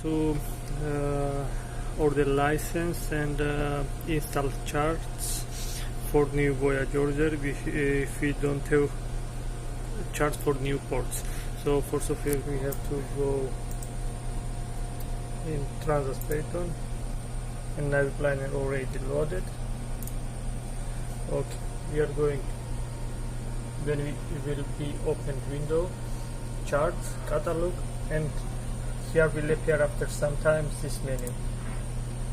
to order license and install charts for new Voyager if we don't have charts for new ports. So first of all we have to go in Transas Python, and Naviplanner already loaded. Okay, we are going, then we will be opened window, charts, catalog, and here will appear after some time this menu.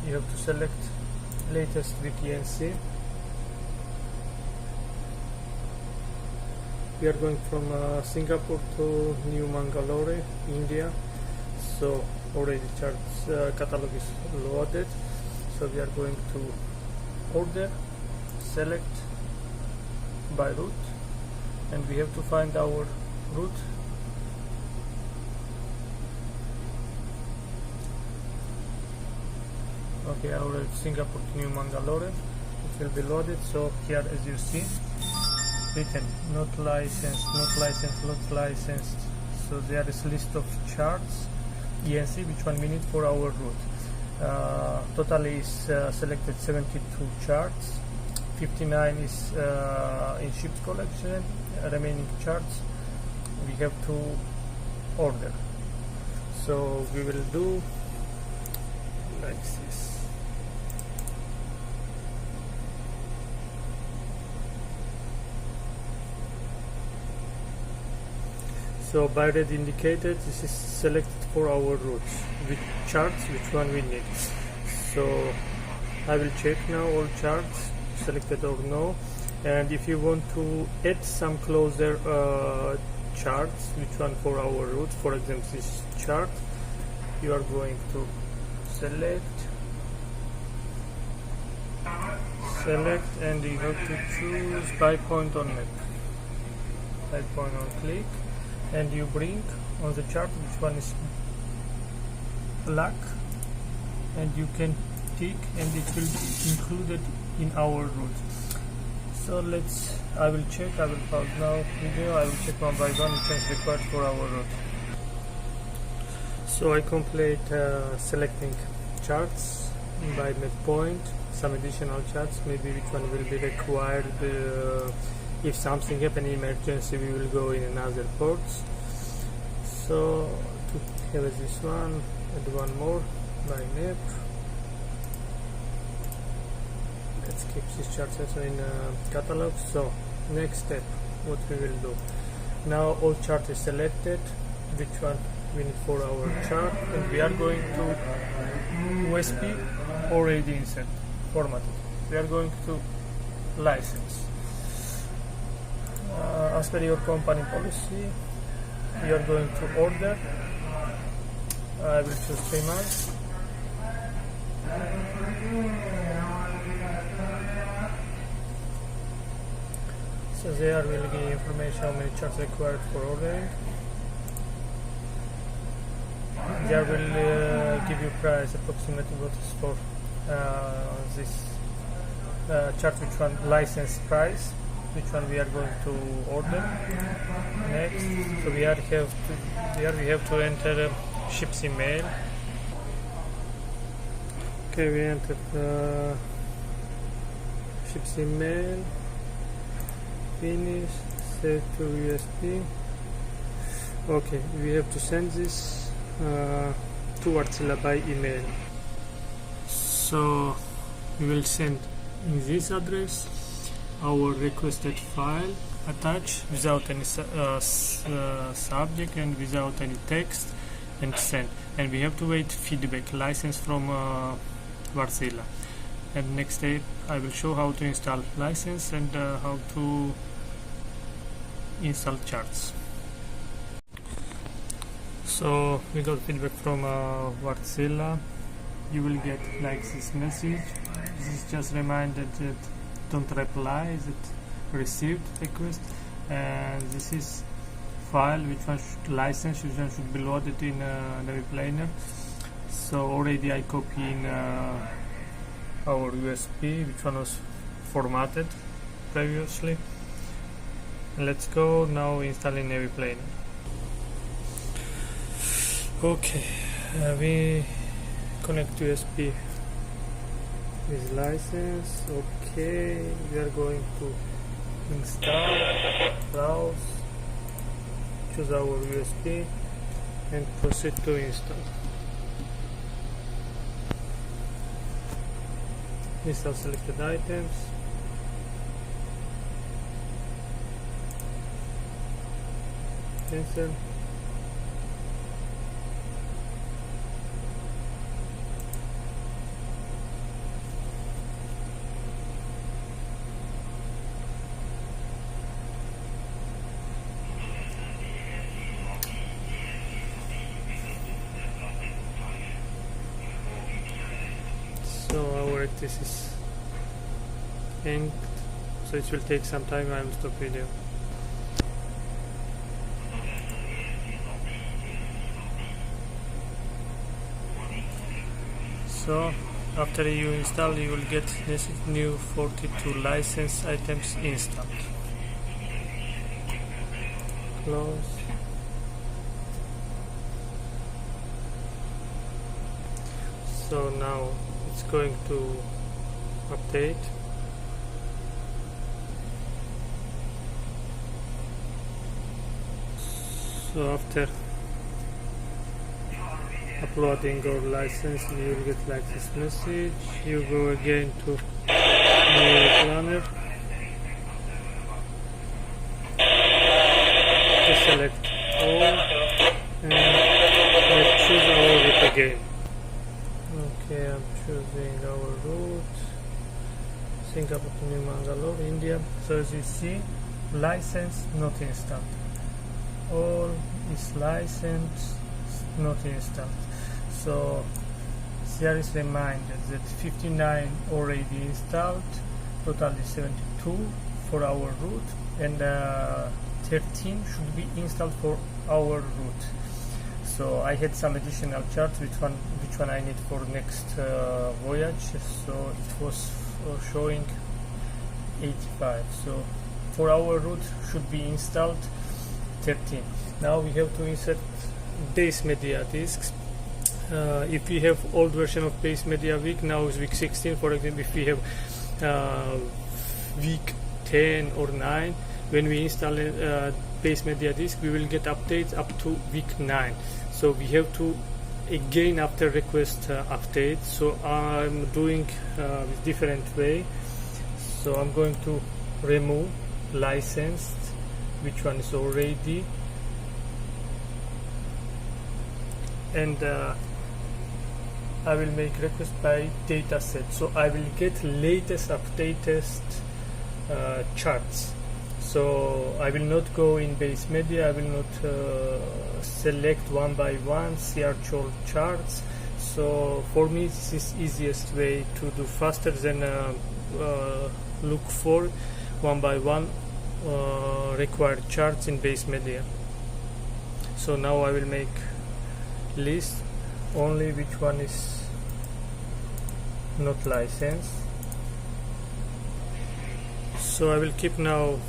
You have to select latest VPNC. We are going from Singapore to New Mangalore, India. So already charts catalog is loaded. So we are going to order, select by route, and we have to find our route. Okay, our Singapore to New Mangalore, it will be loaded. So here, as you see, written not licensed, not licensed, not licensed. So there is a list of charts, ENC, which one we need for our route. Totally is selected 72 charts, 59 is in ships collection, remaining charts we have to order. So we will do like this. So by red indicated, this is selected for our routes, which charts, which one we need. So I will check now all charts, selected or no. And if you want to add some closer charts, which one for our route, for example this chart, you are going to select, and you have to choose by point on map, by point on click, and you bring on the chart which one is black, and you can tick, and it will be included in our route. So I will check, I will pause now video, I will check one by one which is required for our route. So I complete selecting charts by map point, some additional charts, maybe which one will be required. If something happen in emergency, we will go in another ports. So to have this one, and one more by map. Let's keep this chart also in catalog. So next step, what we will do. Now all chart is selected, which one we need for our chart, and we are going to USP already insert formatted. We are going to license. As per your company policy, you are going to order. I will choose 3 months. So there will give information how many charts required for ordering. There will give you price approximately what is for this chart, which one license price, which one we are going to order next. So we have to enter ship's email. Okay, we entered ship's email, finish, save to USB. Okay, we have to send this to Wärtsilä by email. So we will send in this address our requested file attached without any subject and without any text, and send. And we have to wait feedback license from Wärtsilä. And next step, I will show how to install license and how to install charts. So we got feedback from Wärtsilä. You will get like this message. This is just reminded that don't reply, that received request, and this is file which one should license, which one should be loaded in Naviplanner. So already I copy in our USB, which one was formatted previously. Let's go now installing Naviplanner. Okay, We connect USB with license. Okay, we are going to install, browse, choose our USB and proceed to install. Install selected items. Cancel. So our this is inked, so it will take some time. I will stop video. So after you install, you will get this new 42 license items installed. Close. So now it's going to update. So after uploading our license, you will get like this message. You go again to new planner, to select all, and let's choose our route again. Okay, I'm choosing our route, Singapore to New Mangalore, India. So as you see, license not installed. All is licensed, not installed. So here is reminded that 59 already installed, totally 72 for our route, and 13 should be installed for our route. So I had some additional charts which one I need for next voyage. So it was showing 85. So for our route should be installed 13. Now we have to insert base media disks. If we have old version of base media week, now is week 16. For example, if we have week 10 or 9, when we install a base media disk, we will get updates up to week 9. So we have to again after request update. So I'm doing with different way. So I'm going to remove licensed, which one is already, and I will make request by data set. So I will get latest updated charts. So I will not go in base media, I will not select one by one, search all charts. So for me this is easiest way to do, faster than look for one by one required charts in base media. So now I will make list only which one is not licensed. So I will keep now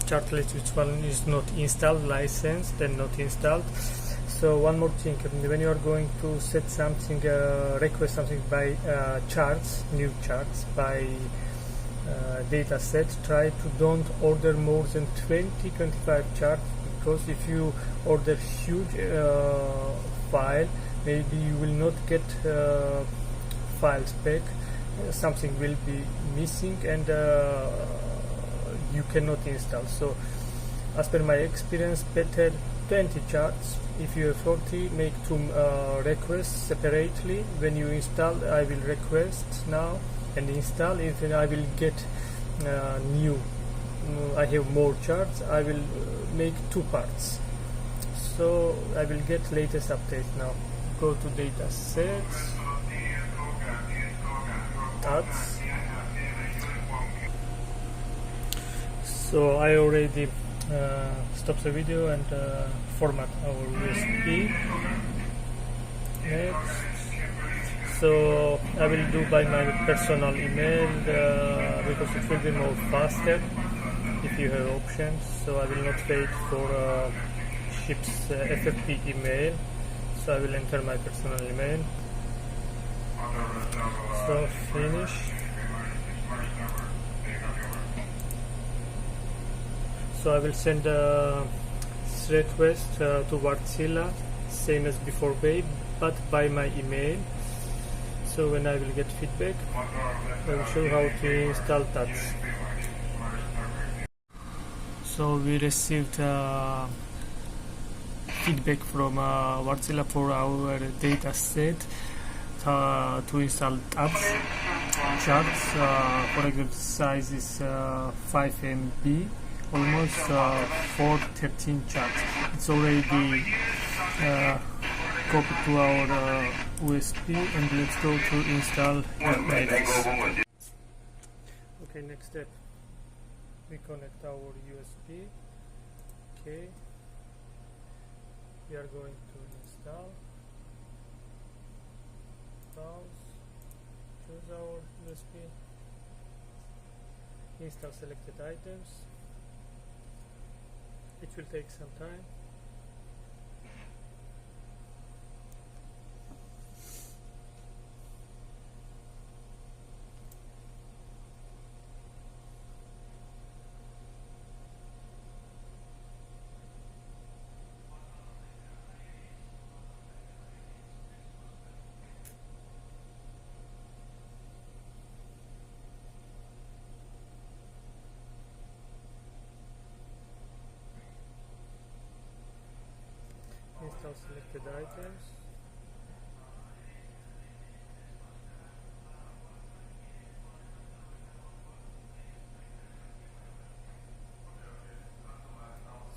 chart list which one is not installed, licensed and not installed. So one more thing, when you are going to set something, request something by charts, new charts by data set, try to don't order more than 20-25 charts, because if you order huge file, maybe you will not get file spec, something will be missing and you cannot install. So as per my experience, better 20 charts. If you have 40, make 2 requests separately. When you install, I will request now and install. If I will get new, I have more charts, I will make 2 parts. So I will get latest update now. Go to data sets, ads. So I already stopped the video and format our USB. Next. So I will do by my personal email because it will be more faster if you have options. So I will not wait for ship's FFP email. So I will enter my personal email. So finish. So I will send a request to Wärtsilä, same as before, but by my email. So when I will get feedback, I will show how to install that. So we received feedback from Wärtsilä for our data set to install tabs, charts. For example, size is 5 MB, almost 413 charts. It's already copied to our USB, and let's go to install Transas. Okay, next step. We connect our USB. Okay, we are going to install. Browse, choose our USB, install selected items. It will take some time. Install selected items.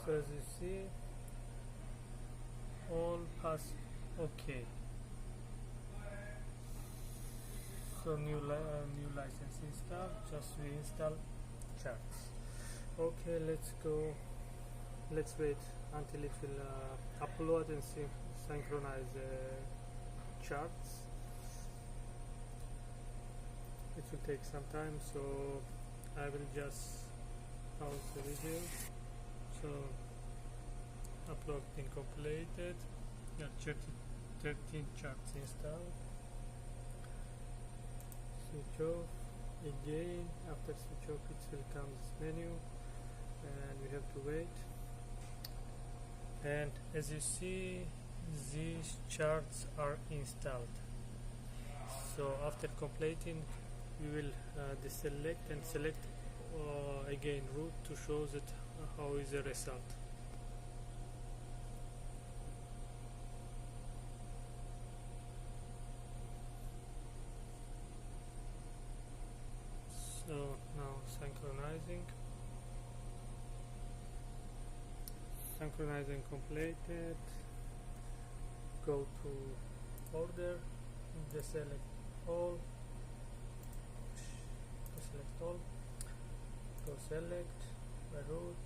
So as you see, all pass okay. So new license install. Just reinstall charts. Okay, let's go. Let's wait until it will upload and synchronize charts. It will take some time, so I will just pause the video. So upload been completed. 13 charts installed. Switch off again. After switch off, it will come this menu, and we have to wait. And as you see, these charts are installed. So after completing, we will deselect and select again root to show that how is the result. So now synchronizing completed. Go to order, deselect all, go select by root,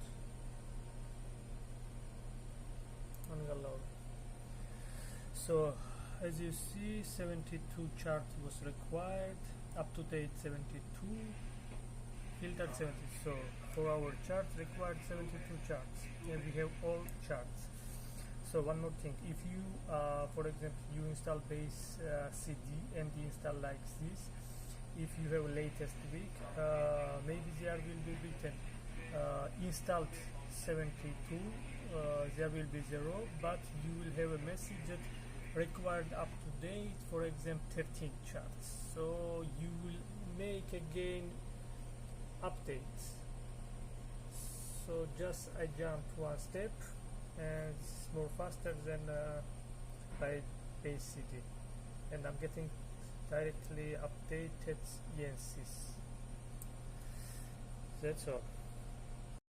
Bangalore. So as you see, 72 charts was required, up to date 72, filtered 70. So for our charts required 72 charts, and we have all charts. So one more thing, if you for example you install base CD and install like this, if you have latest week, maybe there will be written installed 72, there will be 0, but you will have a message that required up to date, for example 13 charts. So you will make again updates. So just I jumped one step, and it's more faster than by base CD, and I'm getting directly updated ENCs. That's all.